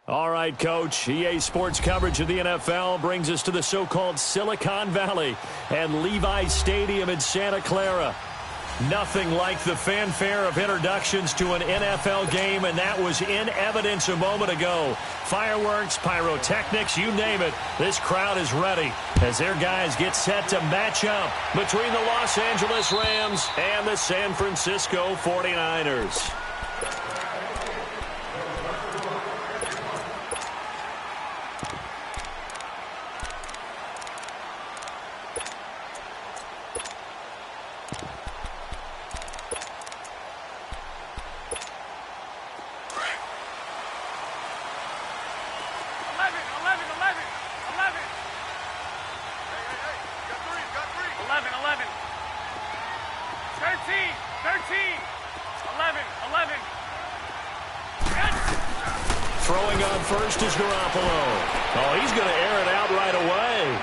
All right, Coach. EA Sports coverage of the NFL brings us to the so-called Silicon Valley and Levi's Stadium in Santa Clara. Nothing like the fanfare of introductions to an NFL game, and that was in evidence a moment ago. Fireworks, pyrotechnics, you name it. This crowd is ready as their guys get set to match up between the Los Angeles Rams and the San Francisco 49ers. Throwing on first is Garoppolo. Oh, he's going to air it out right away.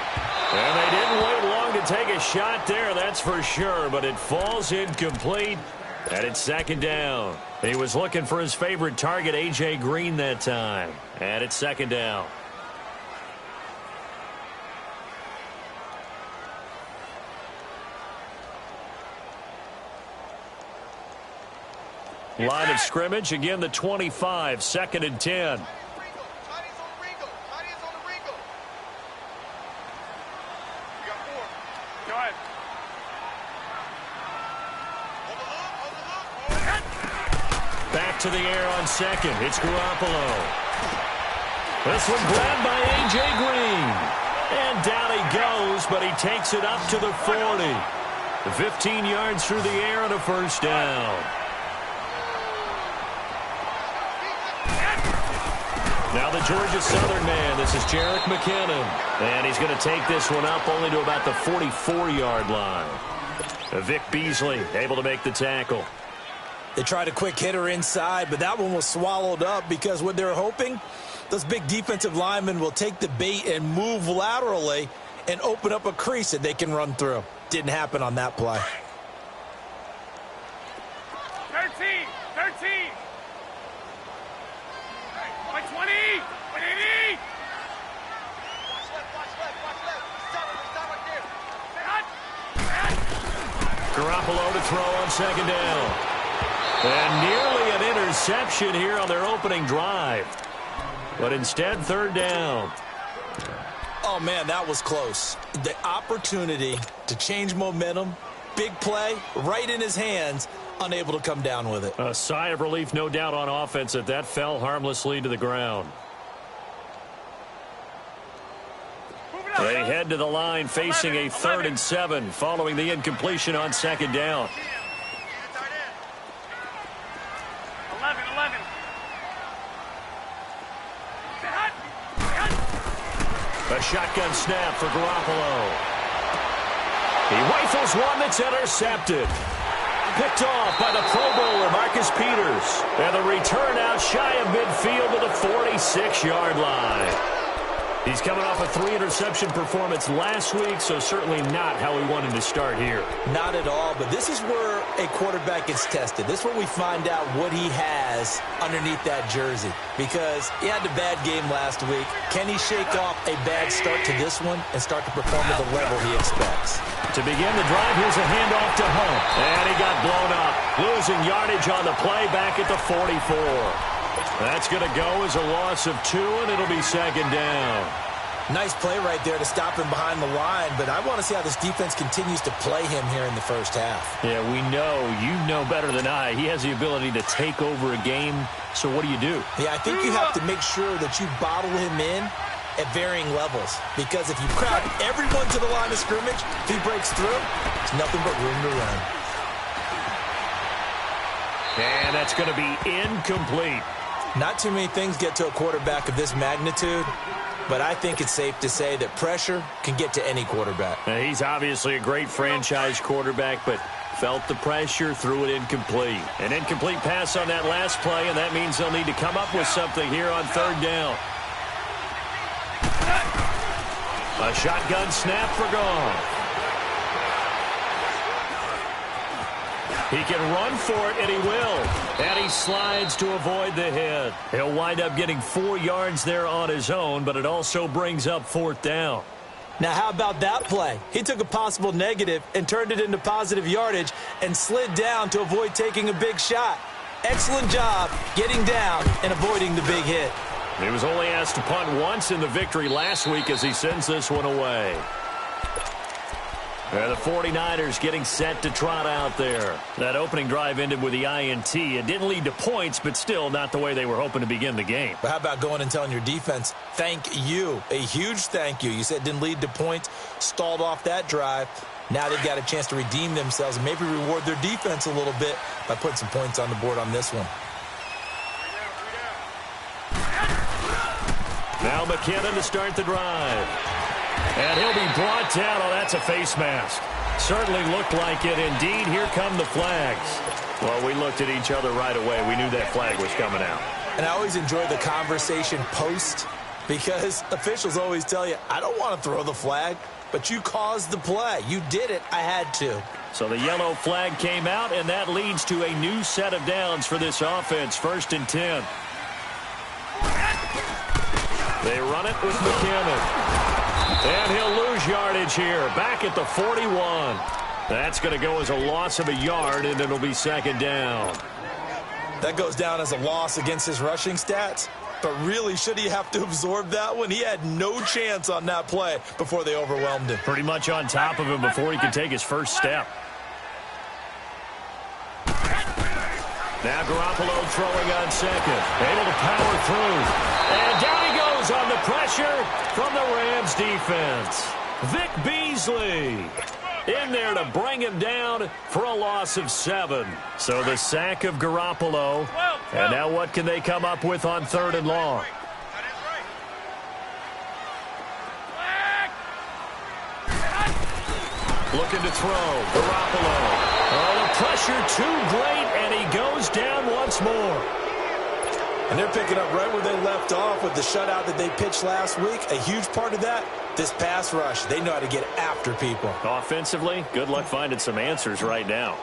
And they didn't wait long to take a shot there, that's for sure. But it falls incomplete, and it's second down. He was looking for his favorite target, A.J. Green, that time. And it's second down. Line of scrimmage, again the 25, 2nd and 10. Back to the air on second. It's Garoppolo. This one grabbed by A.J. Green. And down he goes, but he takes it up to the 40. 15 yards through the air and a first down. Now the Georgia Southern man, this is Jerick McKinnon. And he's going to take this one up only to about the 44-yard line. Vic Beasley able to make the tackle. They tried a quick hitter inside, but that one was swallowed up because what they're hoping, those big defensive linemen will take the bait and move laterally and open up a crease that they can run through. Didn't happen on that play. 13. 120, 180. Garoppolo to throw on second down. And nearly an interception here on their opening drive. But instead, third down. Oh, man, that was close. The opportunity to change momentum, big play, right in his hands, unable to come down with it. A sigh of relief, no doubt, on offense that fell harmlessly to the ground. They head to the line facing a 3rd and 7 following the incompletion on second down. 11. A shotgun snap for Garoppolo. He rifles one that's intercepted. Picked off by the Pro Bowler, Marcus Peters. And the return out shy of midfield to the 46-yard line. He's coming off a 3-interception performance last week, so certainly not how he wanted to start here. Not at all, but this is where a quarterback gets tested. This is where we find out what he has underneath that jersey. Because he had a bad game last week. Can he shake off a bad start to this one and start to perform at the level he expects? To begin the drive, here's a handoff to Hunt. And he got blown up, losing yardage on the play back at the 44. That's going to go as a loss of 2, and it'll be second down. Nice play right there to stop him behind the line, but I want to see how this defense continues to play him here in the first half. Yeah, we know. You know better than I. He has the ability to take over a game, so what do you do? Yeah, I think you have to make sure that you bottle him in at varying levels, because if you crowd everyone to the line of scrimmage, if he breaks through, it's nothing but room to run. And that's going to be incomplete. Not too many things get to a quarterback of this magnitude, but I think it's safe to say that pressure can get to any quarterback. He's obviously a great franchise quarterback, but felt the pressure, threw it incomplete. An incomplete pass on that last play, and that means they'll need to come up with something here on third down. A shotgun snap for Goff. He can run for it, and he will. And he slides to avoid the hit. He'll wind up getting 4 yards there on his own, but it also brings up 4th down. Now, how about that play? He took a possible negative and turned it into positive yardage and slid down to avoid taking a big shot. Excellent job getting down and avoiding the big hit. He was only asked to punt once in the victory last week as he sends this one away. The 49ers getting set to trot out there. That opening drive ended with the INT. It didn't lead to points, but still not the way they were hoping to begin the game. But how about going and telling your defense, thank you, a huge thank you. You said it didn't lead to points, stalled off that drive. Now they've got a chance to redeem themselves and maybe reward their defense a little bit by putting some points on the board on this one. Now McKinnon to start the drive. And he'll be brought down. Oh, that's a face mask. Certainly looked like it. Indeed, here come the flags. Well, we looked at each other right away. We knew that flag was coming out. And I always enjoy the conversation post because officials always tell you, I don't want to throw the flag, but you caused the play. You did it. I had to. So the yellow flag came out, and that leads to a new set of downs for this offense. 1st and 10. They run it with McKinnon. And he'll lose yardage here. Back at the 41. That's going to go as a loss of a yard, and it'll be 2nd down. That goes down as a loss against his rushing stats. But really, should he have to absorb that one? He had no chance on that play before they overwhelmed him. Pretty much on top of him before he could take his first step. Now Garoppolo throwing on 2nd. Able to power through. And down he goes on the pressure from the Rams defense. Vic Beasley in there to bring him down for a loss of 7. So the sack of Garoppolo. And now what can they come up with on 3rd and long? Looking to throw. Garoppolo. Oh, the pressure too great, and he goes down once more. And they're picking up right where they left off with the shutout that they pitched last week. A huge part of that, this pass rush. They know how to get after people. Offensively, good luck finding some answers right now.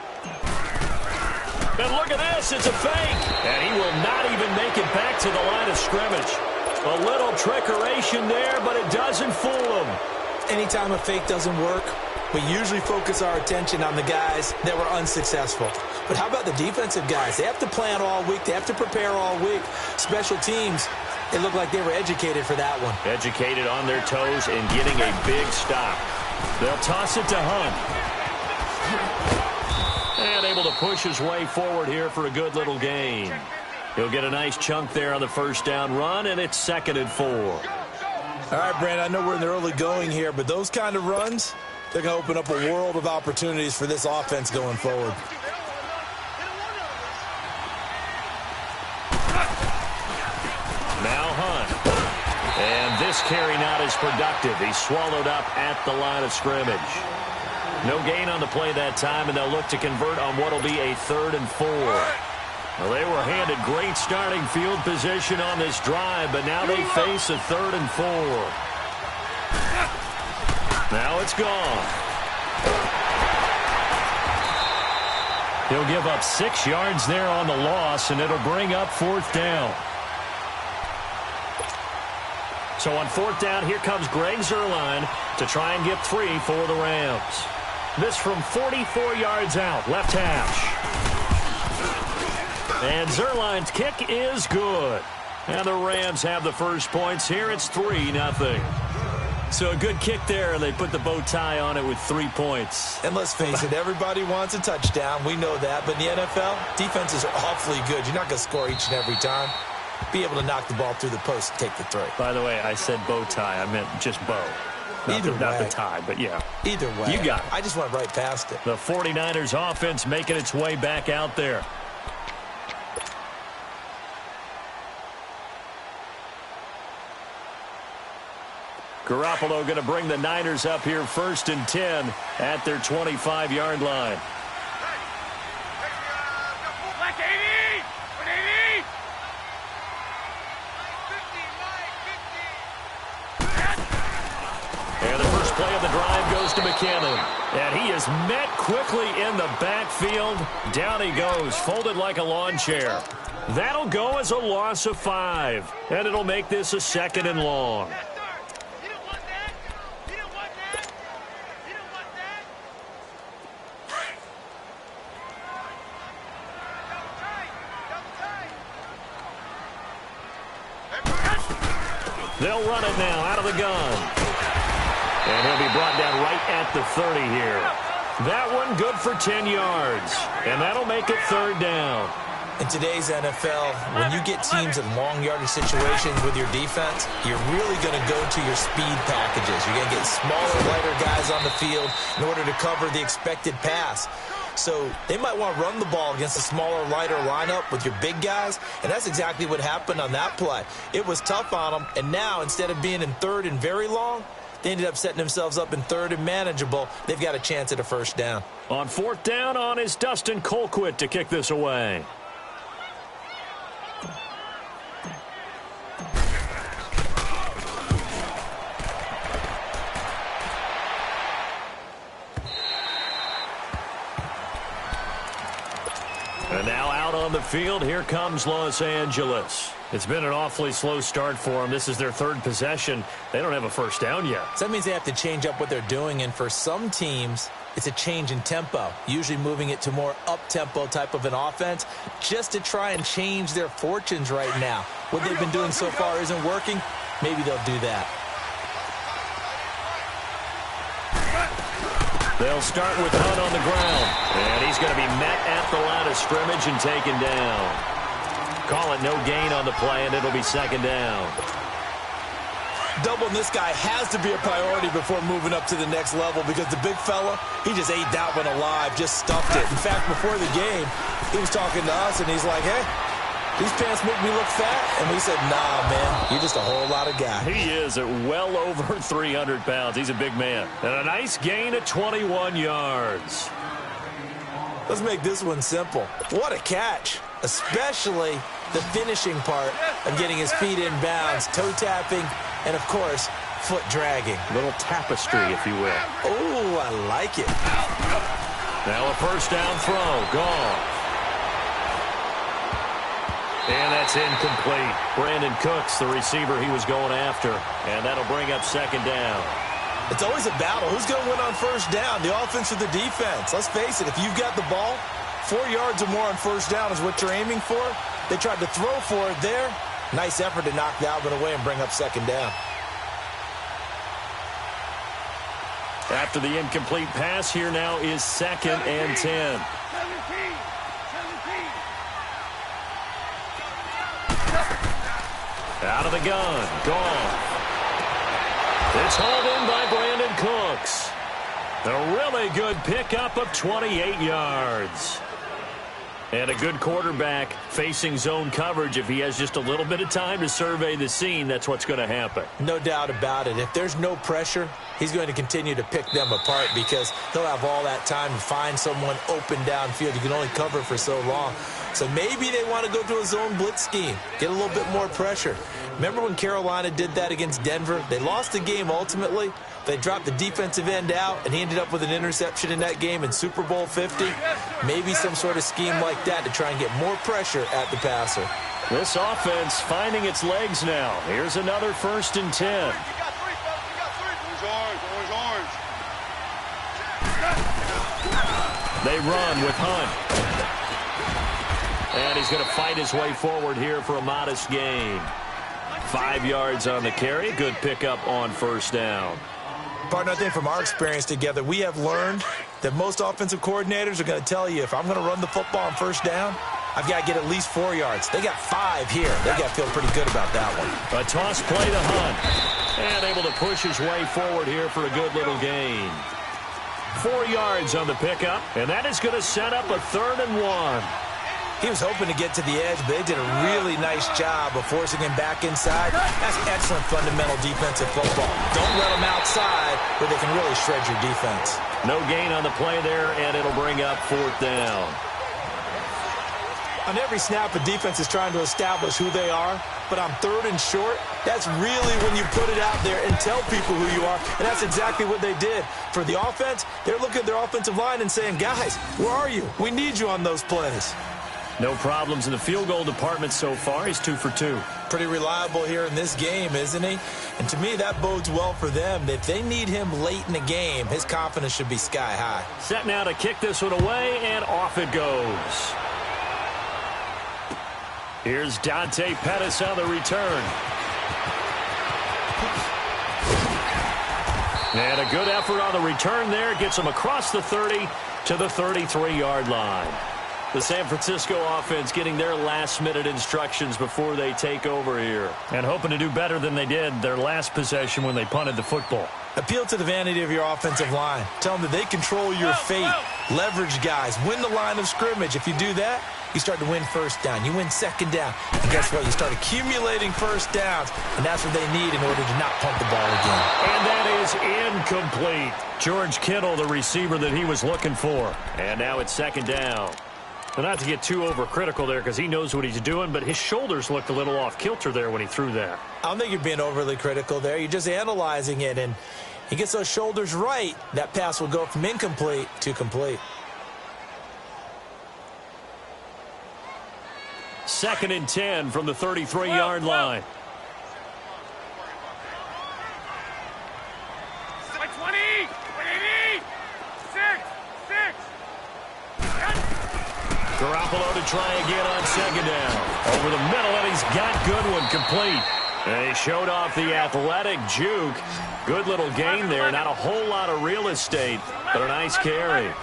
And look at this, it's a fake. And he will not even make it back to the line of scrimmage. A little trickeration there, but it doesn't fool him. Anytime a fake doesn't work, we usually focus our attention on the guys that were unsuccessful. But how about the defensive guys? They have to plan all week. They have to prepare all week. Special teams, it looked like they were educated for that one. Educated on their toes and getting a big stop. They'll toss it to Hunt. And able to push his way forward here for a good little gain. He'll get a nice chunk there on the 1st down run, and it's 2nd and 4. All right, Brandon, I know we're in the early going here, but those kind of runs, they're going to open up a world of opportunities for this offense going forward. Now Hunt. And this carry not as productive. He's swallowed up at the line of scrimmage. No gain on the play that time, and they'll look to convert on what will be a 3rd and 4. Well, they were handed great starting field position on this drive, but now they face a 3rd and 4. Now it's gone. He'll give up 6 yards there on the loss, and it'll bring up 4th down. So on 4th down, here comes Greg Zuerlein to try and get 3 for the Rams. This from 44 yards out, left hash. And Zuerlein's kick is good. And the Rams have the first points here. It's 3-0. So a good kick there, and they put the bow tie on it with 3 points. And let's face it, everybody wants a touchdown. We know that. But in the NFL, defenses are awfully good. You're not going to score each and every time. Be able to knock the ball through the post and take the throw. By the way, I said bow tie. I meant just bow. Not the tie, but yeah. Either way. You got it. I just went right past it. The 49ers offense making its way back out there. Garoppolo going to bring the Niners up here 1st and 10 at their 25-yard line. Black 80! 180! And the first play of the drive goes to McKinnon. And he is met quickly in the backfield. Down he goes, folded like a lawn chair. That'll go as a loss of 5. And it'll make this a 2nd and long. They'll run it now out of the gun. And he'll be brought down right at the 30 here. That one good for 10 yards. And that'll make it 3rd down. In today's NFL, when you get teams in long yardage situations with your defense, you're really going to go to your speed packages. You're going to get smaller, lighter guys on the field in order to cover the expected pass. So they might want to run the ball against a smaller, lighter lineup with your big guys, and that's exactly what happened on that play. It was tough on them, and now instead of being in 3rd and very long, they ended up setting themselves up in 3rd and manageable. They've got a chance at a 1st down. On 4th down on is Dustin Colquitt to kick this away. And now out on the field, here comes Los Angeles. It's been an awfully slow start for them. This is their 3rd possession. They don't have a 1st down yet. So that means they have to change up what they're doing, and for some teams, it's a change in tempo, usually moving it to more up-tempo type of an offense just to try and change their fortunes right now. What they've been doing so far isn't working. Maybe they'll do that. They'll start with Hunt on the ground. And he's going to be met at the line of scrimmage and taken down. Call it no gain on the play, and it'll be 2nd down. Doubling this guy has to be a priority before moving up to the next level because the big fella, he just ate that one alive, just stuffed it. In fact, before the game, he was talking to us, and he's like, hey, these pants make me look fat. And we said, nah, man, you're just a whole lot of guy. He is at well over 300 pounds. He's a big man. And a nice gain of 21 yards. Let's make this one simple. What a catch, especially the finishing part of getting his feet in bounds, toe tapping, and, of course, foot dragging. Little tapestry, if you will. Oh, I like it. Now a 1st down throw. Gone. And that's incomplete. Brandon Cooks, the receiver he was going after. And that'll bring up 2nd down. It's always a battle. Who's going to win on 1st down, the offense or the defense? Let's face it, if you've got the ball, 4 yards or more on 1st down is what you're aiming for. They tried to throw for it there. Nice effort to knock that one away and bring up 2nd down. After the incomplete pass, here now is 2nd and 10. Out of the gun. Gone. It's hauled in by Brandon Cooks. A really good pickup of 28 yards. And a good quarterback facing zone coverage. If he has just a little bit of time to survey the scene, that's what's going to happen. No doubt about it. If there's no pressure, he's going to continue to pick them apart because he'll have all that time to find someone open downfield. You can only cover for so long. So maybe they want to go to a zone blitz scheme, get a little bit more pressure. Remember when Carolina did that against Denver? They lost the game ultimately. They dropped the defensive end out, and he ended up with an interception in that game in Super Bowl 50. Maybe some sort of scheme like that to try and get more pressure at the passer. This offense finding its legs now. Here's another 1st and 10. They run with Hunt. And he's going to fight his way forward here for a modest gain. 5 yards on the carry. Good pickup on 1st down. Partner, I think from our experience together, we have learned that most offensive coordinators are going to tell you, if I'm going to run the football on 1st down, I've got to get at least 4 yards. They got 5 here. They got to feel pretty good about that one. A toss play to Hunt. And able to push his way forward here for a good little gain. 4 yards on the pickup. And that is going to set up a 3rd and 1. He was hoping to get to the edge, but they did a really nice job of forcing him back inside. That's excellent fundamental defensive football. Don't let them outside where they can really shred your defense. No gain on the play there, and it'll bring up 4th down. On every snap, a defense is trying to establish who they are. but I'm third and short. That's really when you put it out there and tell people who you are, and that's exactly what they did. For the offense, they're looking at their offensive line and saying, guys, where are you? We need you on those plays. No problems in the field goal department so far. He's 2 for 2. Pretty reliable here in this game, isn't he? And to me, that bodes well for them. If they need him late in the game, his confidence should be sky high. Set now to kick this one away, and off it goes. Here's Dante Pettis on the return. And a good effort on the return there. Gets him across the 30 to the 33-yard line. The San Francisco offense getting their last-minute instructions before they take over here. And hoping to do better than they did their last possession when they punted the football. Appeal to the vanity of your offensive line. Tell them that they control your fate. Leverage guys. Win the line of scrimmage. If you do that, you start to win first down. You win second down. And guess what? You start accumulating first downs. And that's what they need in order to not punt the ball again. And that is incomplete. George Kittle, the receiver that he was looking for. And now it's second down. But not to get too overcritical there because he knows what he's doing, but his shoulders looked a little off kilter there when he threw that. I don't think you're being overly critical there. You're just analyzing it, and he gets those shoulders right. That pass will go from incomplete to complete. 2nd and 10 from the 33-yard line. 20, 180, 6. Garoppolo to try again on second down. Over the middle, and he's got Goodwin complete. And he showed off the athletic juke. Good little gain there. Not a whole lot of real estate, but a nice carry. 11.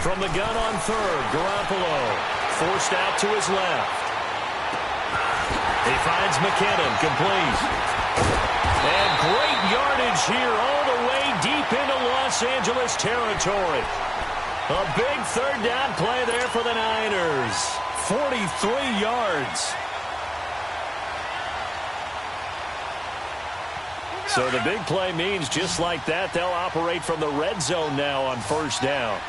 From the gun on third, Garoppolo forced out to his left. He finds McKinnon, complete. And great yardage here all the way deep into Los Angeles territory. A big third down play there for the Niners. 43 yards. So the big play means just like that, they'll operate from the red zone now on first down.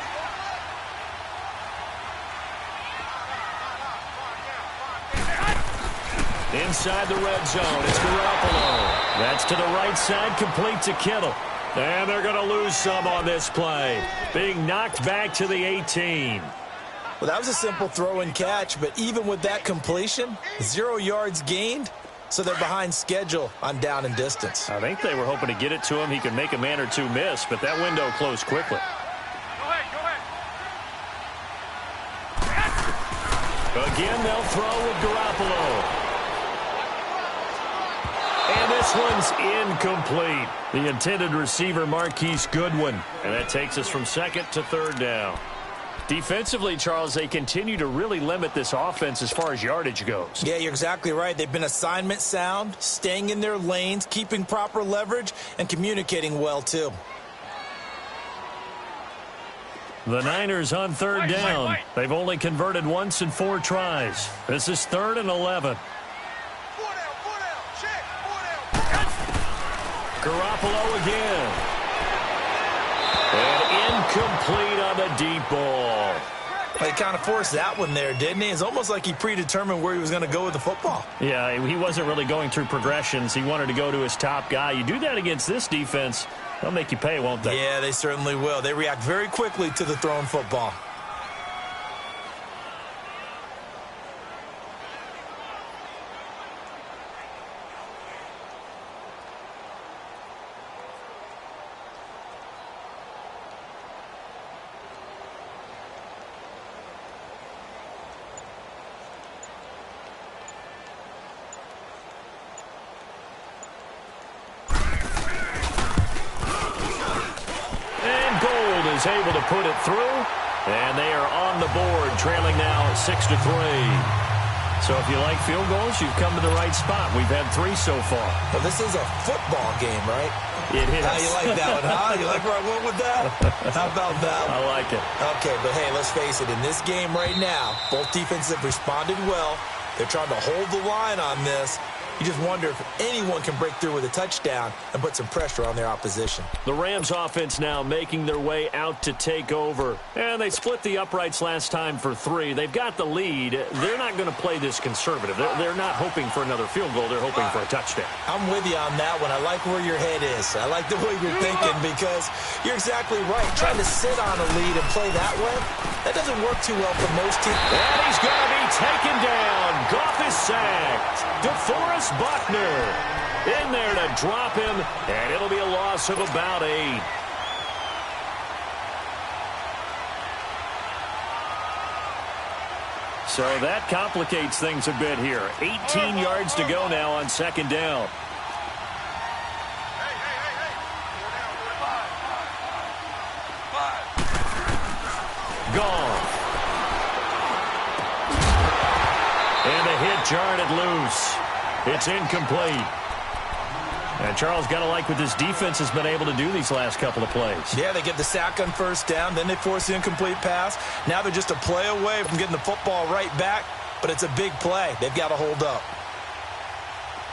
Inside the red zone, it's Garoppolo. That's to the right side, complete to Kittle. And they're going to lose some on this play. Being knocked back to the 18. Well, that was a simple throw and catch, but even with that completion, 0 yards gained, so they're behind schedule on down and distance. I think they were hoping to get it to him. He could make a man or two miss, but that window closed quickly. Go ahead. Again, they'll throw with Garoppolo. And this one's incomplete. The intended receiver, Marquise Goodwin. And that takes us from second to third down. Defensively, Charles, they continue to really limit this offense as far as yardage goes. Yeah, you're exactly right. They've been assignment sound, staying in their lanes, keeping proper leverage, and communicating well, too. The Niners on third down. They've only converted once in 4 tries. This is 3rd and 11. Garoppolo again. And incomplete on the deep ball. He kind of forced that one there, didn't he? It's almost like he predetermined where he was going to go with the football. Yeah, he wasn't really going through progressions. He wanted to go to his top guy. You do that against this defense, they'll make you pay, won't they? Yeah, they certainly will. They react very quickly to the thrown football. Able to put it through, and they are on the board, trailing now 6-3. So if you like field goals, you've come to the right spot. We've had 3 so far. Well, this is a football game, right? It is. How you like that one, huh? You like where I went with that? How about that one? I like it. Okay, but hey, let's face it. In this game right now, both defenses have responded well. They're trying to hold the line on this. You just wonder if anyone can break through with a touchdown and put some pressure on their opposition. The Rams offense now making their way out to take over. And they split the uprights last time for 3. They've got the lead. They're not going to play this conservative. They're not hoping for another field goal. They're hoping for a touchdown. I'm with you on that one. I like where your head is. I like the way you're thinking because you're exactly right. Trying to sit on a lead and play that way, that doesn't work too well for most teams. And he's going to be taken down. Goff is sacked. DeForest Buckner in there to drop him, and it'll be a loss of about 8. So that complicates things a bit here. 18 yards to go now on second down. Gone. And the hit jarred it loose. It's incomplete. And Charles, got to like what this defense has been able to do these last couple of plays. Yeah, they get the sack on first down, then they force the incomplete pass. Now they're just a play away from getting the football right back, but it's a big play. They've got to hold up.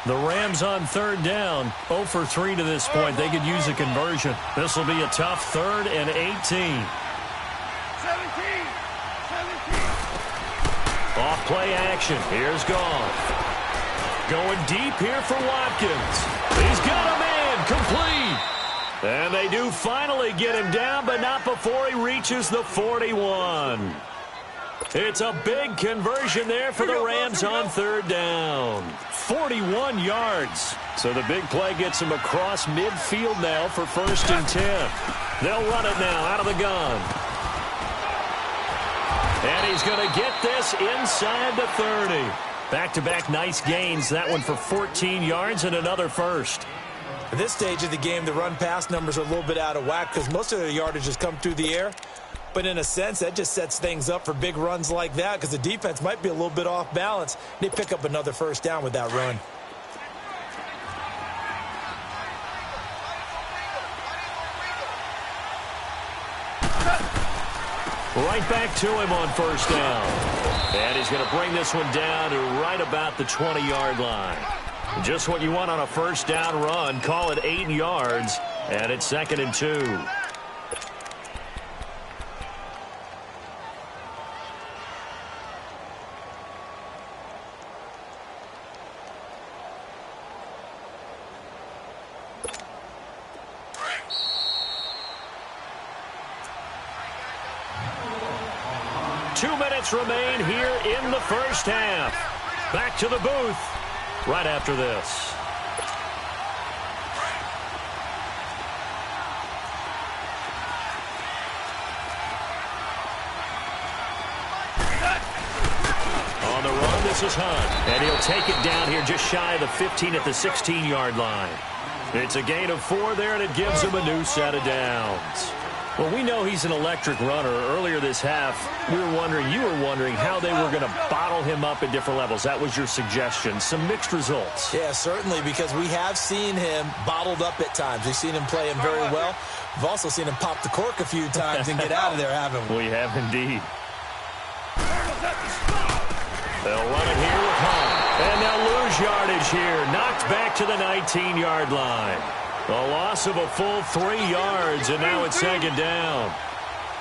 The Rams on third down, 0 for 3 to this point. They could use a conversion. This will be a tough 3rd and 18. 17. Off play action. Here's Goff. Going deep here for Watkins. He's got a man complete. And they do finally get him down, but not before he reaches the 41. It's a big conversion there for the Rams on third down. 41 yards. So the big play gets him across midfield now for 1st and 10. They'll run it now out of the gun. And he's going to get this inside the 30. Back-to-back nice gains. That one for 14 yards and another first. At this stage of the game, the run-pass numbers are a little bit out of whack because most of their yardage has come through the air. But in a sense, that just sets things up for big runs like that because the defense might be a little bit off balance. They pick up another first down with that run. Right back to him on first down. And he's going to bring this one down to right about the 20-yard line. Just what you want on a first down run. Call it 8 yards, and it's 2nd and 2. Remain here in the first half. Back to the booth right after this. On the run, this is Hunt. And he'll take it down here just shy of the 15 at the 16-yard line. It's a gain of 4 there, and it gives him a new set of downs. Well, we know he's an electric runner. Earlier this half, you were wondering how they were going to bottle him up at different levels. That was your suggestion. Some mixed results. Yeah, certainly, because we have seen him bottled up at times. We've seen him play him very well. We've also seen him pop the cork a few times and get out of there, haven't we? We have indeed. They'll run it here with Hunt. And they'll lose yardage here. Knocked back to the 19-yard line. A loss of a full 3 yards, and now it's 2nd down.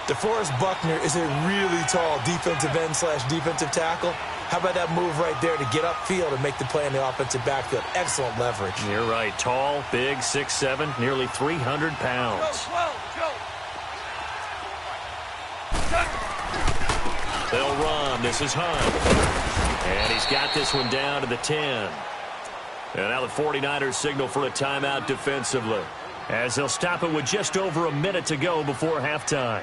DeForest Buckner is a really tall defensive end / defensive tackle. How about that move right there to get upfield and make the play in the offensive backfield? Excellent leverage. You're right. Tall, big, 6'7", nearly 300 pounds. They'll run. This is Hunt. And he's got this one down to the 10. And now the 49ers signal for a timeout defensively, as they'll stop it with just over a minute to go before halftime.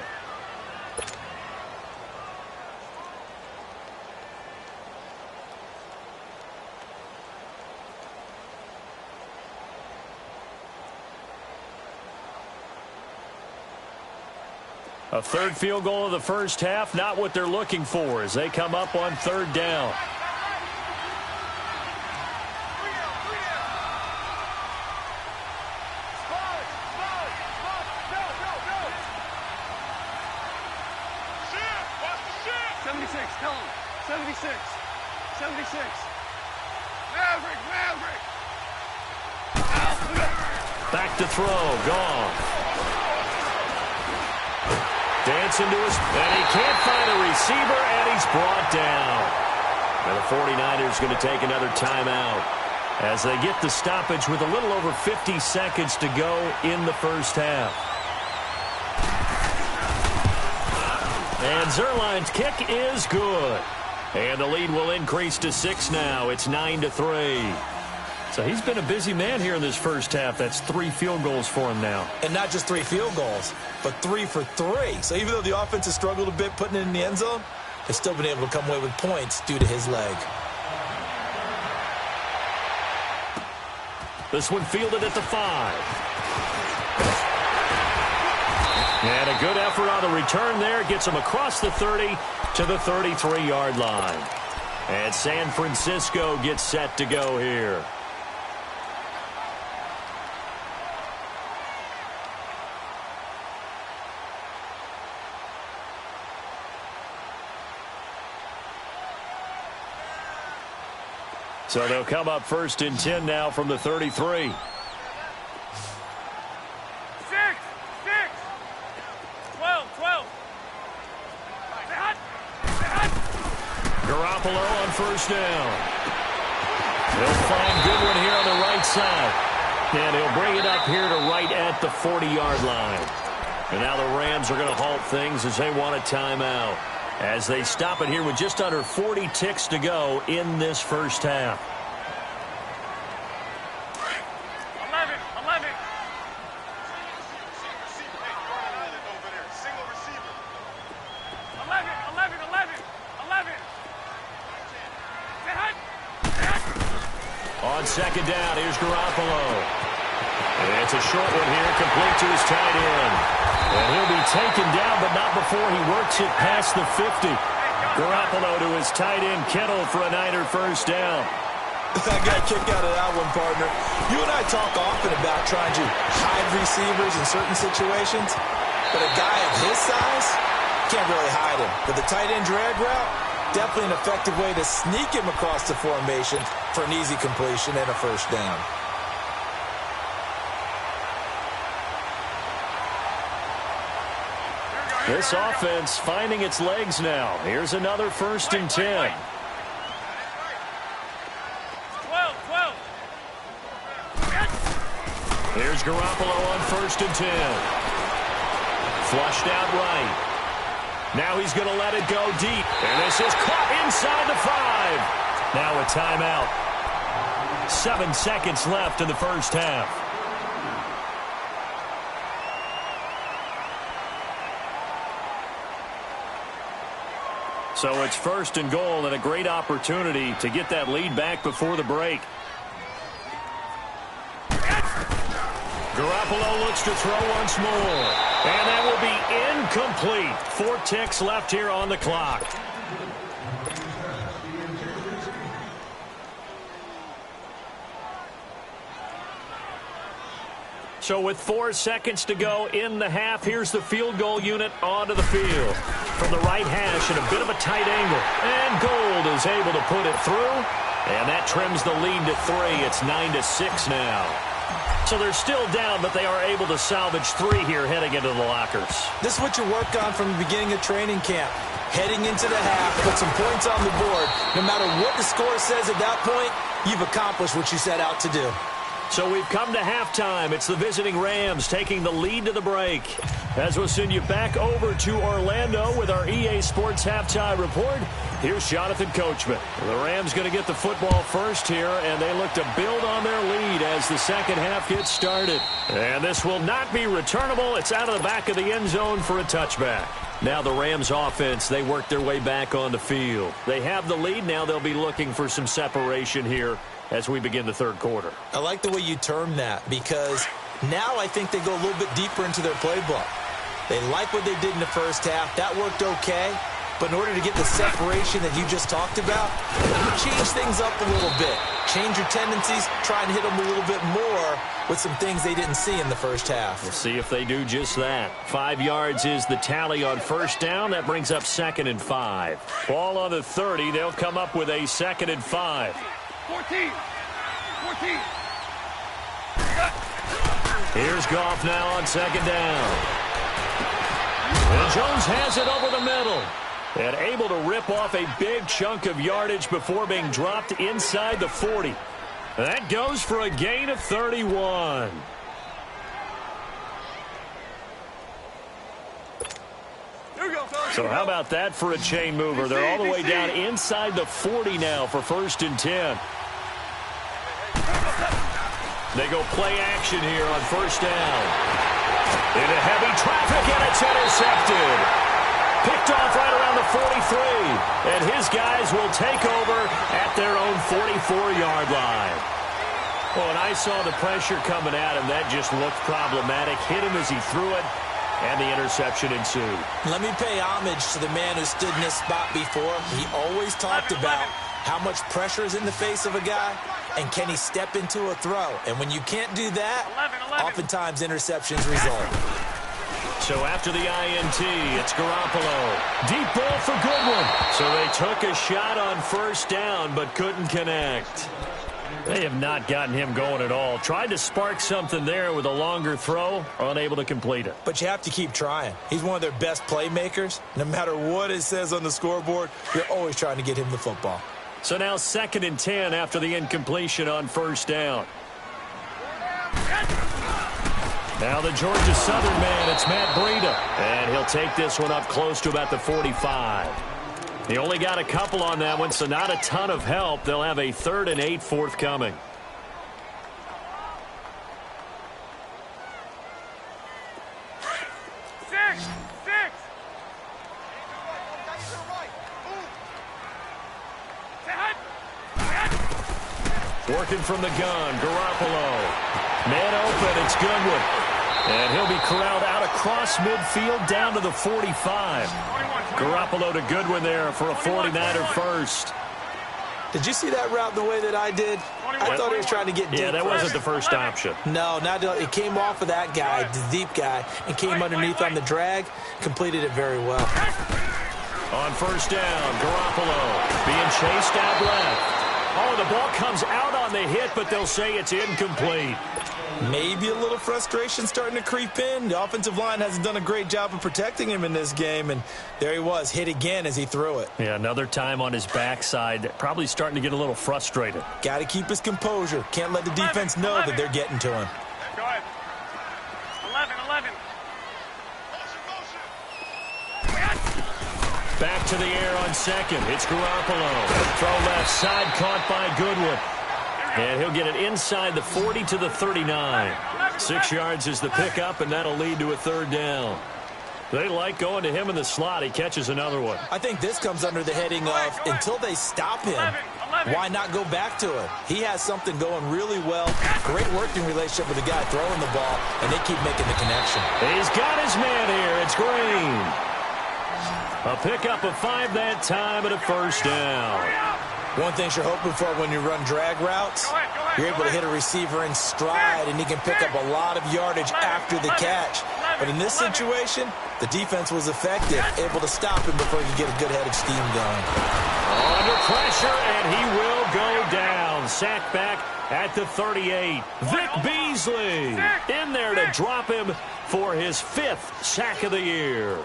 A third field goal of the first half, not what they're looking for as they come up on third down. Back to throw. Gone. Dancing to his... And he can't find a receiver, and he's brought down. And the 49ers going to take another timeout as they get the stoppage with a little over 50 seconds to go in the first half. And Zuerlein's kick is good. And the lead will increase to 6 now. It's 9-3. So he's been a busy man here in this first half. That's 3 field goals for him now. And not just 3 field goals, but 3 for 3. So even though the offense has struggled a bit putting it in the end zone, they've still been able to come away with points due to his leg. This one fielded at the 5. And a good effort on the return there. Gets him across the 30 to the 33-yard line. And San Francisco gets set to go here. So they'll come up 1st and 10 now from the 33. Garoppolo on 1st down. He'll find Goodwin here on the right side. And he'll bring it up here to right at the 40-yard line. And now the Rams are going to halt things as they want a timeout, as they stop it here with just under 40 ticks to go in this first half. 11. 11. On 2nd down, here's Garoppolo. And it's a short one here, complete to his tight end. And he'll be taken down, but not before he works it past the 50. Garoppolo to his tight end, Kittle, for a Niner first down. I got a kick out of that one, partner. You and I talk often about trying to hide receivers in certain situations, but a guy of his size can't really hide him. But the tight end drag route, definitely an effective way to sneak him across the formation for an easy completion and a first down. This offense finding its legs now. Here's another 1st and 10. 12. Here's Garoppolo on 1st and 10. Flushed out right. Now he's going to let it go deep. And this is caught inside the 5. Now a timeout. 7 seconds left in the first half. So it's 1st and goal and a great opportunity to get that lead back before the break. Garoppolo looks to throw once more. And that will be incomplete. 4 ticks left here on the clock. So with 4 seconds to go in the half, here's the field goal unit onto the field. From the right hash in a bit of a tight angle. And Gould is able to put it through. And that trims the lead to 3. It's 9-6 now. So they're still down, but they are able to salvage 3 here heading into the lockers. This is what you work on from the beginning of training camp. Heading into the half, put some points on the board. No matter what the score says at that point, you've accomplished what you set out to do. So we've come to halftime. It's the visiting Rams taking the lead to the break. As we'll send you back over to Orlando with our EA Sports Halftime Report, here's Jonathan Coachman. The Rams going to get the football first here, and they look to build on their lead as the second half gets started. And this will not be returnable. It's out of the back of the end zone for a touchback. Now the Rams offense, they work their way back on the field. They have the lead. Now they'll be looking for some separation here as we begin the third quarter. I like the way you term that, because now I think they go a little bit deeper into their playbook. They like what they did in the first half. That worked okay. But in order to get the separation that you just talked about, change things up a little bit. Change your tendencies. Try and hit them a little bit more with some things they didn't see in the first half. We'll see if they do just that. 5 yards is the tally on first down. That brings up 2nd and 5. Ball on the 30. They'll come up with a 2nd and 5. 14. 14. Here's Goff now on second down. And Jones has it over the middle. And able to rip off a big chunk of yardage before being dropped inside the 40. That goes for a gain of 31. So how about that for a chain mover? They're all the way down inside the 40 now for 1st and 10. They go play action here on 1st down. Into heavy traffic, and it's intercepted. Picked off right around the 43. And his guys will take over at their own 44-yard line. Well, and I saw the pressure coming at him. That just looked problematic. Hit him as he threw it, and the interception ensued. Let me pay homage to the man who stood in this spot before. He always talked about how much pressure is in the face of a guy, and can he step into a throw? And when you can't do that, oftentimes interceptions result. So after the INT, it's Garoppolo. Deep ball for Goodwin. So they took a shot on 1st down, but couldn't connect. They have not gotten him going at all. Tried to spark something there with a longer throw, unable to complete it. But you have to keep trying. He's one of their best playmakers. No matter what it says on the scoreboard, you're always trying to get him the football. So now 2nd and 10 after the incompletion on 1st down. Now the Georgia Southern man, it's Matt Breida. And he'll take this one up close to about the 45. He only got a couple on that one, so not a ton of help. They'll have a 3rd and 8 forthcoming. Six. Working from the gun, Garoppolo. Man open, it's Goodwin. And he'll be corralled out across midfield down to the 45. Garoppolo to Goodwin there for a 49er first. Did you see that route the way that I did? I thought he was trying to get deep. Yeah, that wasn't the first option. No, it came off of that guy, the deep guy, and came underneath on the drag. Completed it very well. On 1st down, Garoppolo being chased out left. Oh, the ball comes out on the hit, but they'll say it's incomplete. Maybe a little frustration starting to creep in. The offensive line hasn't done a great job of protecting him in this game, and there he was, hit again as he threw it. Yeah, another time on his backside, probably starting to get a little frustrated. Got to keep his composure. Can't let the defense know that they're getting to him. Go ahead. 11. Back to the air on 2nd. It's Garoppolo. Throw left side caught by Goodwin. And he'll get it inside the 40 to the 39. 6 yards is the pickup, and that'll lead to a 3rd down. They like going to him in the slot. He catches another one. I think this comes under the heading of until they stop him, why not go back to it? He has something going really well. Great working relationship with the guy throwing the ball, and they keep making the connection. He's got his man here. It's Green. A pickup of 5 that time and a 1st down. One thing you're hoping for when you run drag routes, you're able to hit a receiver in stride, and he can pick up a lot of yardage after the catch. But in this situation, the defense was effective, able to stop him before he could get a good head of steam going. Under pressure, and he will go down. Sacked back at the 38. Vic Beasley in there to drop him for his 5th sack of the year.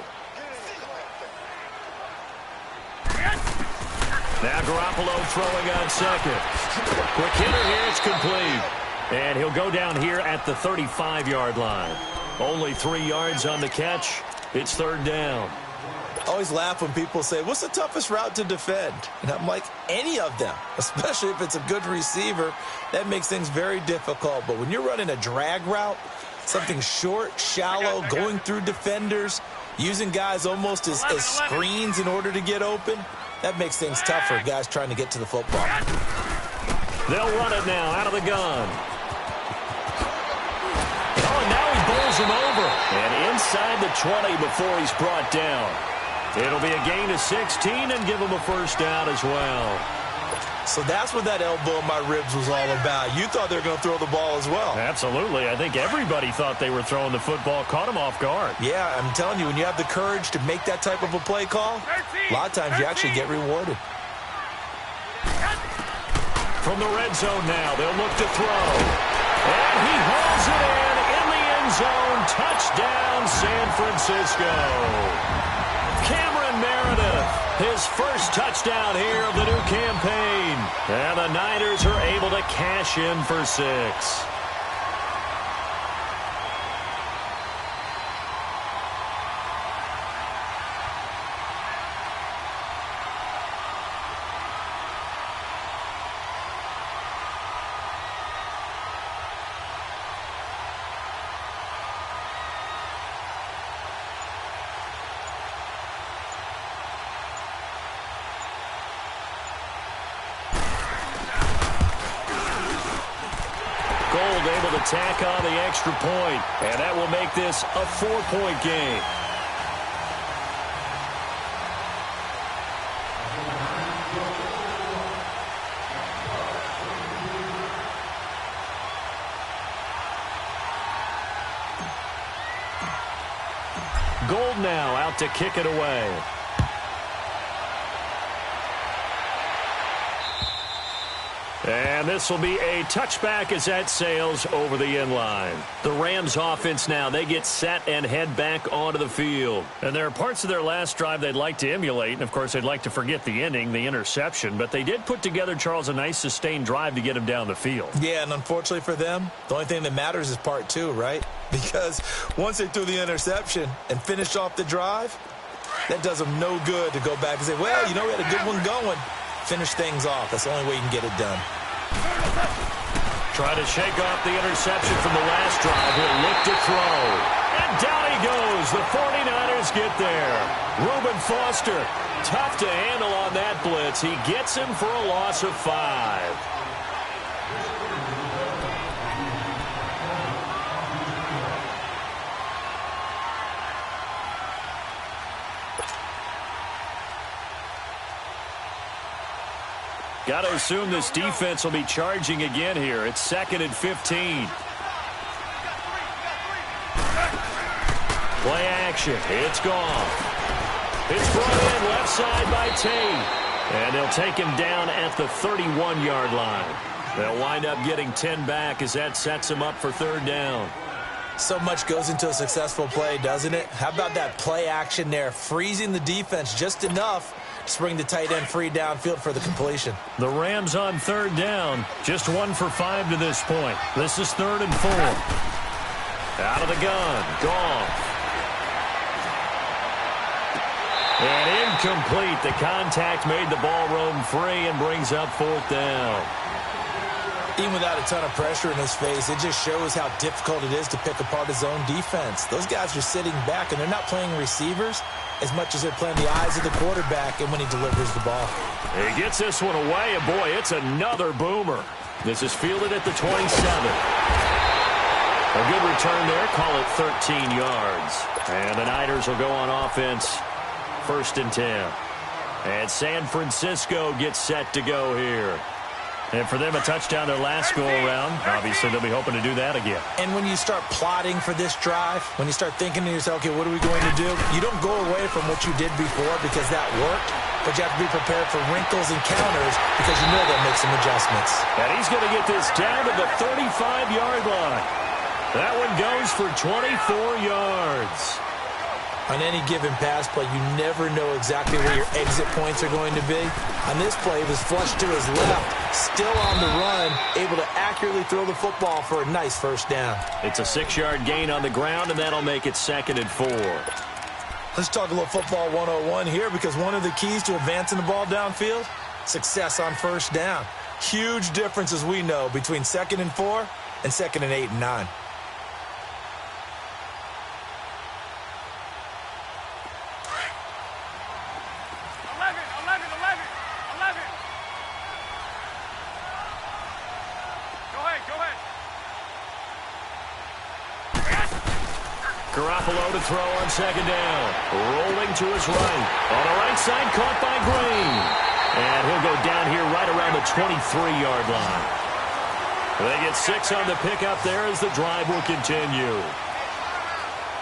Now Garoppolo throwing on 2nd. Quick hitter here, it's complete. And he'll go down here at the 35-yard line. Only 3 yards on the catch. It's 3rd down. I always laugh when people say, what's the toughest route to defend? And I'm like, any of them, especially if it's a good receiver. That makes things very difficult. But when you're running a drag route, something short, shallow, going through defenders, using guys almost as screens in order to get open, that makes things tougher, guys trying to get to the football. They'll run it now out of the gun. Oh, and now he bowls him over. And inside the 20 before he's brought down. It'll be a gain of 16 and give him a 1st down as well. So that's what that elbow in my ribs was all about. You thought they were going to throw the ball as well. Absolutely. I think everybody thought they were throwing the football, caught him off guard. Yeah, I'm telling you, when you have the courage to make that type of a play call, a lot of times you actually get rewarded. From the red zone now, they'll look to throw. And he hauls it in the end zone. Touchdown, San Francisco. Cameron Meredith, his first touchdown here of the new campaign. And the Niners are able to cash in for 6. Gold able to tack on the extra point, and that will make this a 4-point game. Gold now out to kick it away. And this will be a touchback as that sails over the end line. The Rams offense now, they get set and head back onto the field. And there are parts of their last drive they'd like to emulate. And, of course, they'd like to forget the ending, the interception. But they did put together, Charles, a nice sustained drive to get him down the field. Yeah, and unfortunately for them, the only thing that matters is part 2, right? Because once they threw the interception and finished off the drive, that does them no good to go back and say, well, you know, we had a good one going. Finish things off. That's the only way you can get it done. Try to shake off the interception from the last drive. He'll look to throw. And down he goes. The 49ers get there. Reuben Foster, tough to handle on that blitz. He gets him for a loss of 5. Got to assume this defense will be charging again here. It's 2nd and 15. Play action. It's gone. It's brought in left side by Tate. And they'll take him down at the 31-yard line. They'll wind up getting 10 back as that sets him up for 3rd down. So much goes into a successful play, doesn't it? How about that play action there? Freezing the defense just enough to bring the tight end free downfield for the completion. The Rams on 3rd down. Just 1 for 5 to this point. This is 3rd and 4. Out of the gun. Goff. And incomplete. The contact made the ball roam free and brings up 4th down. Even without a ton of pressure in his face, it just shows how difficult it is to pick apart his own defense. Those guys are sitting back, and they're not playing receivers as much as they're playing the eyes of the quarterback and when he delivers the ball. He gets this one away, and boy, it's another boomer. This is fielded at the 27. A good return there. Call it 13 yards. And the Niners will go on offense. 1st and 10. And San Francisco gets set to go here. And for them, a touchdown their last go-around. Obviously, they'll be hoping to do that again. And when you start plotting for this drive, when you start thinking to yourself, okay, what are we going to do? You don't go away from what you did before because that worked, but you have to be prepared for wrinkles and counters because you know they'll make some adjustments. And he's going to get this down to the 35-yard line. That one goes for 24 yards. On any given pass play, you never know exactly where your exit points are going to be. On this play, it was flushed to his left, still on the run, able to accurately throw the football for a nice 1st down. It's a 6-yard gain on the ground, and that'll make it 2nd and 4. Let's talk a little football 101 here because one of the keys to advancing the ball downfield, success on 1st down. Huge difference, as we know, between 2nd and 4 and 2nd and 8 and 9. Garoppolo to throw on 2nd down. Rolling to his right. On the right side, caught by Green. And he'll go down here right around the 23-yard line. They get 6 on the pickup there as the drive will continue.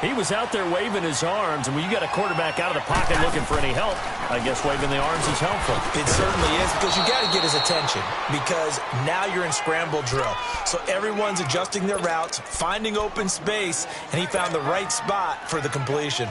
He was out there waving his arms, and when you got a quarterback out of the pocket looking for any help, I guess waving the arms is helpful. It certainly is, because you got to get his attention, because now you're in scramble drill. So everyone's adjusting their routes, finding open space, and he found the right spot for the completion.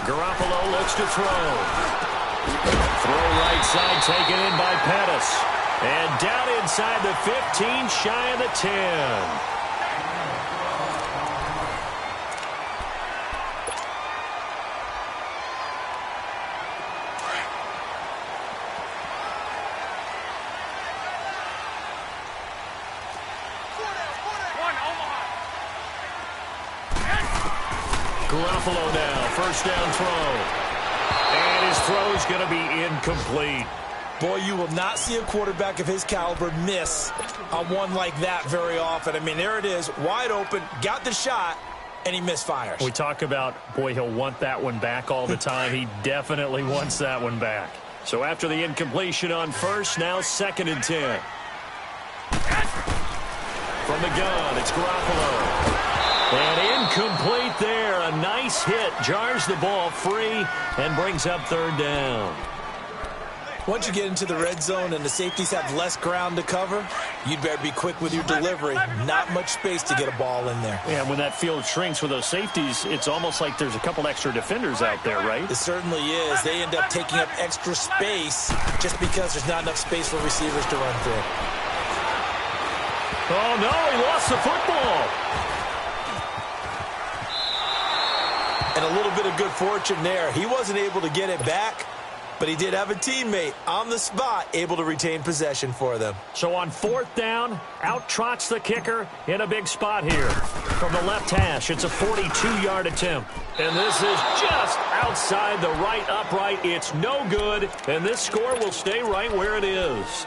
Garoppolo looks to throw. Throw right side taken in by Pettis. And down inside the 15, shy of the 10. Garoppolo now, first down throw. And his throw's going to be incomplete. Boy, you will not see a quarterback of his caliber miss on one like that very often. I mean, there it is, wide open, got the shot, and he misfires. We talk about, boy, he'll want that one back all the time. He definitely wants that one back. So after the incompletion on first, now 2nd and 10. From the gun, it's Garoppolo. And incomplete there. A nice hit. Jars the ball free and brings up 3rd down. Once you get into the red zone and the safeties have less ground to cover, you'd better be quick with your delivery. Not much space to get a ball in there. Yeah, when that field shrinks with those safeties, it's almost like there's a couple extra defenders out there, right? It certainly is. They end up taking up extra space just because there's not enough space for receivers to run through. Oh, no, he lost the football. And a little bit of good fortune there. He wasn't able to get it back, but he did have a teammate on the spot able to retain possession for them. So on 4th down, out trots the kicker in a big spot here. From the left hash, it's a 42-yard attempt. And this is just outside the right upright. It's no good, and this score will stay right where it is.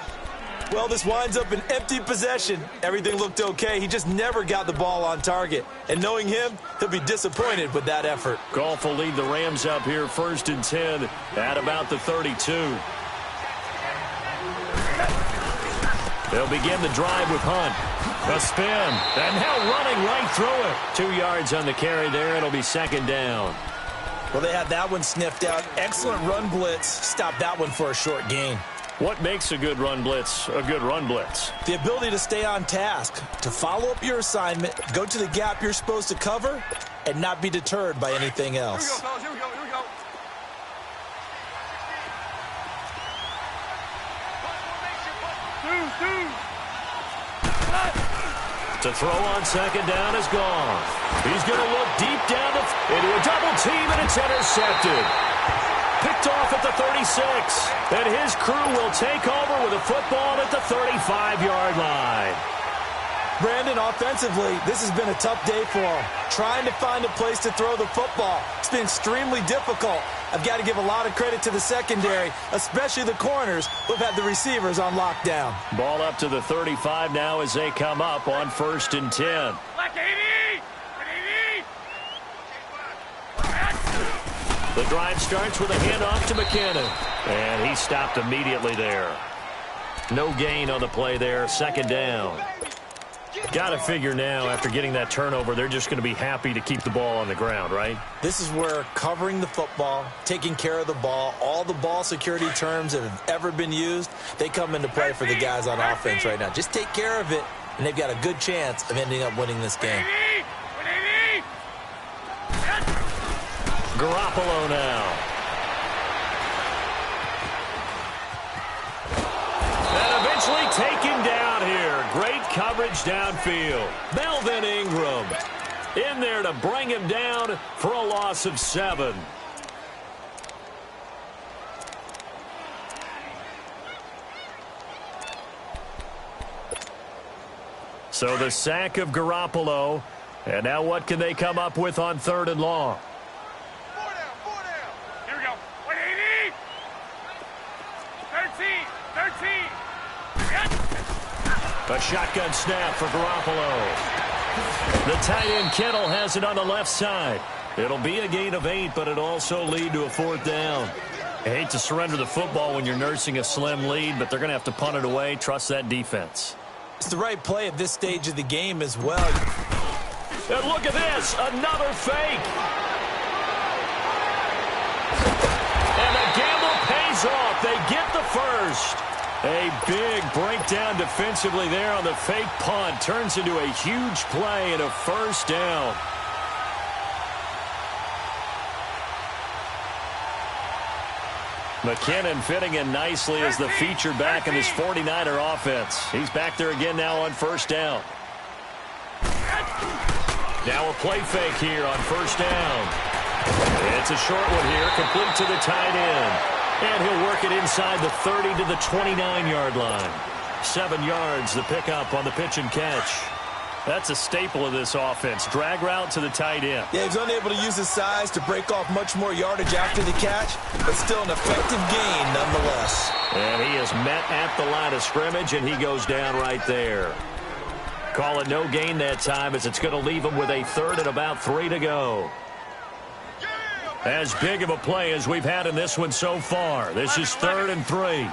Well, this winds up an empty possession. Everything looked okay. He just never got the ball on target. And knowing him, he'll be disappointed with that effort. Goff will lead the Rams up here 1st and 10 at about the 32. They'll begin the drive with Hunt. A spin. And now running right through it. 2 yards on the carry there. It'll be 2nd down. Well, they had that one sniffed out. Excellent run blitz. Stopped that one for a short gain. What makes a good run blitz a good run blitz? The ability to stay on task, to follow up your assignment, go to the gap you're supposed to cover, and not be deterred by anything else. Here we go, fellas. Here we go. Here we go. To throw on 2nd down is gone. He's going to look deep down into a double team, and it's intercepted. Picked off at the 36, and his crew will take over with a football at the 35-yard line. Brandon, offensively, this has been a tough day for him. Trying to find a place to throw the football. It's been extremely difficult. I've got to give a lot of credit to the secondary, especially the corners who've had the receivers on lockdown. Ball up to the 35 now as they come up on 1st and 10. Left 80! 80! The drive starts with a handoff to McKinnon, and he stopped immediately there. No gain on the play there, 2nd down. Got to figure now, after getting that turnover, they're just going to be happy to keep the ball on the ground, right? This is where covering the football, taking care of the ball, all the ball security terms that have ever been used, they come into play for the guys on offense right now. Just take care of it, and they've got a good chance of ending up winning this game. Garoppolo now. And eventually taken down here. Great coverage downfield. Melvin Ingram in there to bring him down for a loss of 7. So the sack of Garoppolo. And now what can they come up with on 3rd and long? 4 down. Here we go. 180. 13. A shotgun snap for Garoppolo. The tight end Kittle has it on the left side. It'll be a gain of 8, but it'll also lead to a 4th down. I hate to surrender the football when you're nursing a slim lead, but they're going to have to punt it away. Trust that defense. It's the right play at this stage of the game as well. And look at this, another fake. And the gamble pays off. They get the first. A big breakdown defensively there on the fake punt. Turns into a huge play and a 1st down. McKinnon fitting in nicely as the feature back in this 49er offense. He's back there again now on 1st down. Now a play fake here on 1st down. It's a short one here, complete to the tight end. And he'll work it inside the 30 to the 29-yard line. 7 yards, the pickup on the pitch and catch. That's a staple of this offense. Drag route to the tight end. Yeah, he's unable to use his size to break off much more yardage after the catch, but still an effective gain nonetheless. And he is met at the line of scrimmage, and he goes down right there. Call it no gain that time as it's going to leave him with a 3rd and about 3 to go. As big of a play as we've had in this one so far. This is 3rd and 3.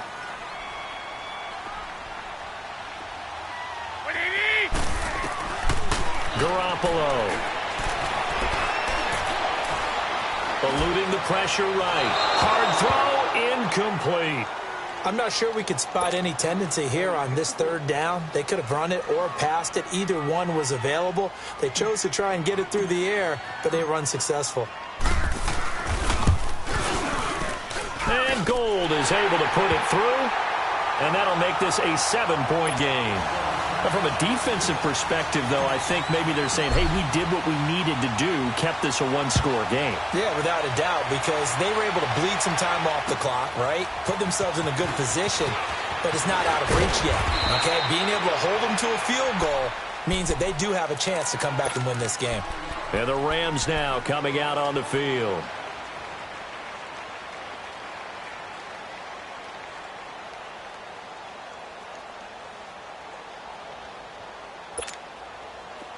Garoppolo. Eluding the pressure right. Hard throw, incomplete. I'm not sure we could spot any tendency here on this 3rd down. They could have run it or passed it. Either one was available. They chose to try and get it through the air, but they were unsuccessful. And Gold is able to put it through, and that'll make this a 7-point game. Now, from a defensive perspective, though, I think maybe they're saying, hey, we did what we needed to do, kept this a 1-score game. Yeah, without a doubt, because they were able to bleed some time off the clock, right? Put themselves in a good position, but it's not out of reach yet, okay? Being able to hold them to a field goal means that they do have a chance to come back and win this game. And the Rams now coming out on the field.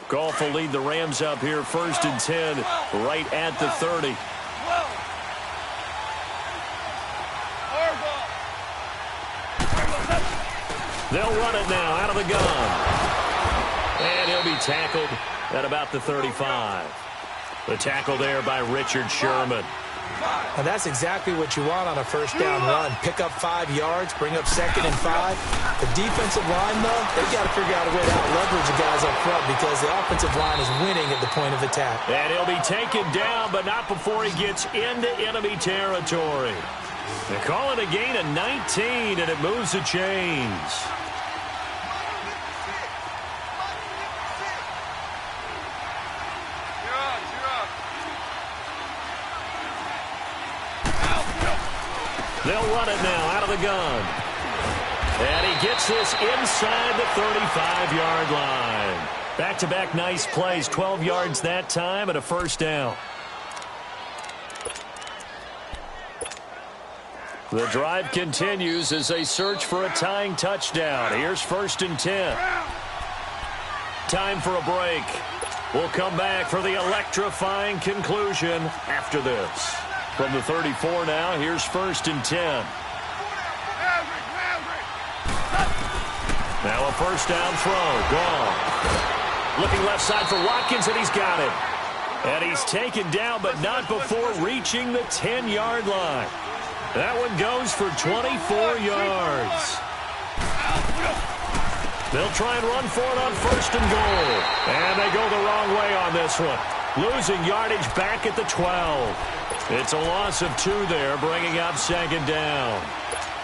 Goff will lead the Rams up here 1st and 10 right at the 30. They'll run it now out of the gun. And he'll be tackled at about the 35. The tackle there by Richard Sherman. And that's exactly what you want on a 1st down run. Pick up 5 yards, bring up 2nd and 5. The defensive line, though, they've got to figure out a way to out-leverage the guys up front because the offensive line is winning at the point of attack. And he'll be taken down, but not before he gets into enemy territory. They call it a gain of 19, and it moves the chains. They'll run it now out of the gun. And he gets this inside the 35-yard line. Back-to-back nice plays, 12 yards that time and a 1st down. The drive continues as they search for a tying touchdown. Here's 1st and 10. Time for a break. We'll come back for the electrifying conclusion after this. From the 34 now, here's 1st and 10. Now a 1st down throw. Gone. Looking left side for Watkins, and he's got him. And he's taken down, but not before reaching the 10-yard line. That one goes for 24 yards. They'll try and run for it on 1st and goal. And they go the wrong way on this one. Losing yardage back at the 12. It's a loss of 2 there, bringing up 2nd down.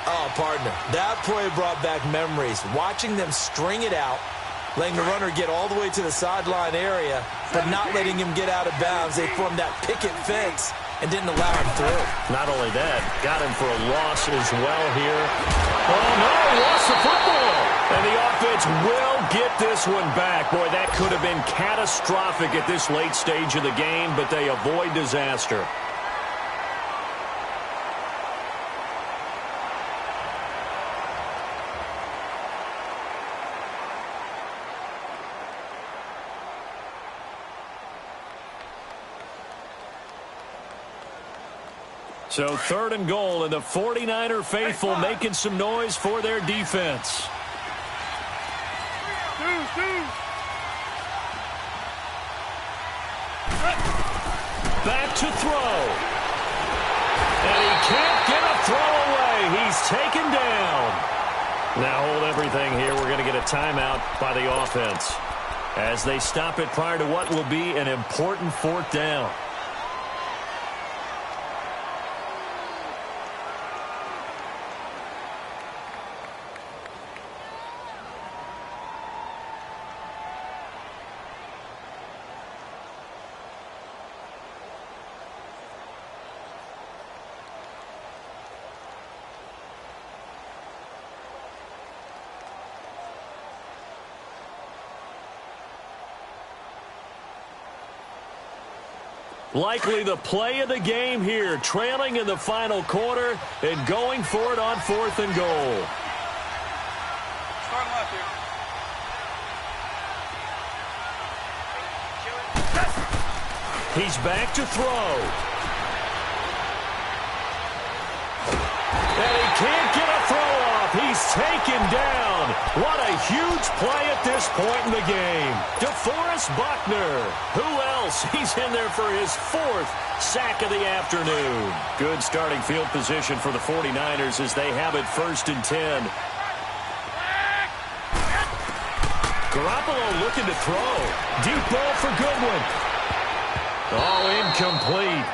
Oh, partner, that play brought back memories. Watching them string it out, letting the runner get all the way to the sideline area, but not letting him get out of bounds. They formed that picket fence and didn't allow him through. Not only that, got him for a loss as well here. Oh, no, he lost the football. And the offense will get this one back. Boy, that could have been catastrophic at this late stage of the game, but they avoid disaster. So 3rd and goal, and the 49er faithful making some noise for their defense. Back to throw. And he can't get a throw away. He's taken down. Now hold everything here. We're going to get a timeout by the offense as they stop it prior to what will be an important 4th down. Likely the play of the game here, trailing in the final quarter and going for it on 4th and goal. Start left here. He's back to throw. And he can't get a throw off. He's taken down. What a huge play at this point in the game. DeForest Buckner. Who else? He's in there for his 4th sack of the afternoon. Good starting field position for the 49ers as they have it 1st and 10. Garoppolo looking to throw. Deep ball for Goodwin. Oh, incomplete.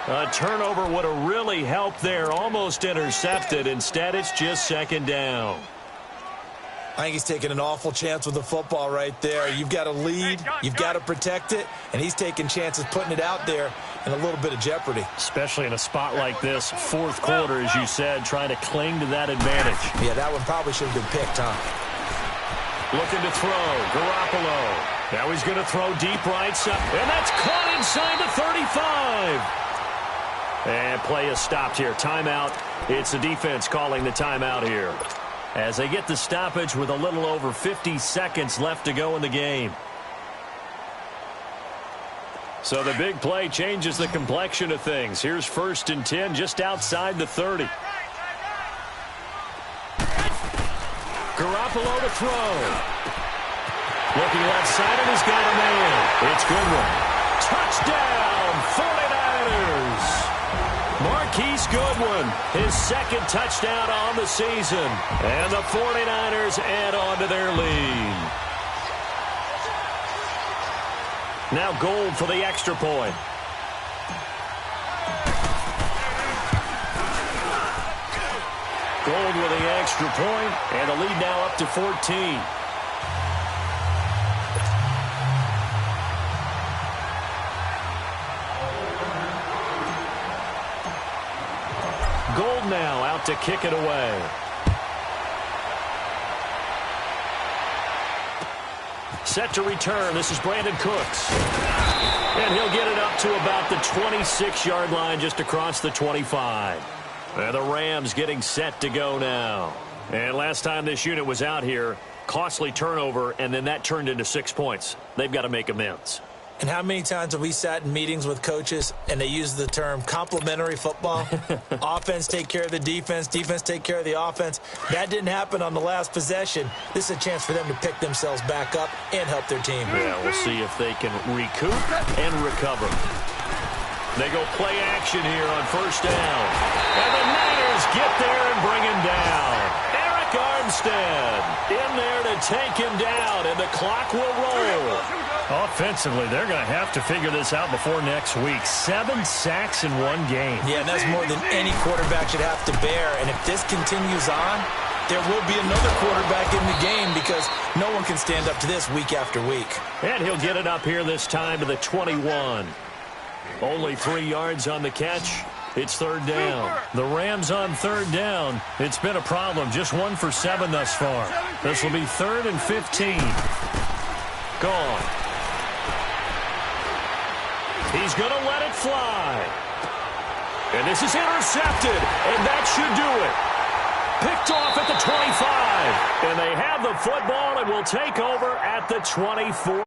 A turnover would have really helped there. Almost intercepted. Instead, it's just 2nd down. I think he's taking an awful chance with the football right there. You've got to lead, you've got to protect it, and he's taking chances putting it out there in a little bit of jeopardy. Especially in a spot like this, 4th quarter, as you said, trying to cling to that advantage. Yeah, that one probably should have been picked, huh? Looking to throw, Garoppolo. Now he's going to throw deep right side, and that's caught inside the 35. And play is stopped here. Timeout. It's the defense calling the timeout here, as they get the stoppage with a little over 50 seconds left to go in the game. So the big play changes the complexion of things. Here's 1st and 10 just outside the 30. Garoppolo to throw. Looking left side, and he's got a man. It's Goodwin. Touchdown, 49ers. Marquise Goodwin, his 2nd touchdown on the season. And the 49ers add on to their lead. Now Gold for the extra point. Gold with the extra point, and the lead now up to 14. Gold now out to kick it away. Set to return. This is Brandon Cooks. And he'll get it up to about the 26-yard line, just across the 25. And the Rams getting set to go now. And last time this unit was out here, costly turnover, and then that turned into 6 points. They've got to make amends. And how many times have we sat in meetings with coaches and they use the term complementary football? Offense take care of the defense, defense take care of the offense. That didn't happen on the last possession. This is a chance for them to pick themselves back up and help their team. Yeah, we'll see if they can recoup and recover. They go play action here on 1st down. And the Niners get there and bring him down. Eric Armstead in there to take him down, and the clock will roll. Offensively, they're going to have to figure this out before next week. 7 sacks in one game. Yeah, and that's more than any quarterback should have to bear. And if this continues on, there will be another quarterback in the game because no one can stand up to this week after week. And he'll get it up here this time to the 21. Only 3 yards on the catch. It's 3rd down. The Rams on 3rd down. It's been a problem. Just 1 for 7 thus far. This will be 3rd and 15. Gone. He's going to let it fly. And this is intercepted. And that should do it. Picked off at the 25. And they have the football and will take over at the 24.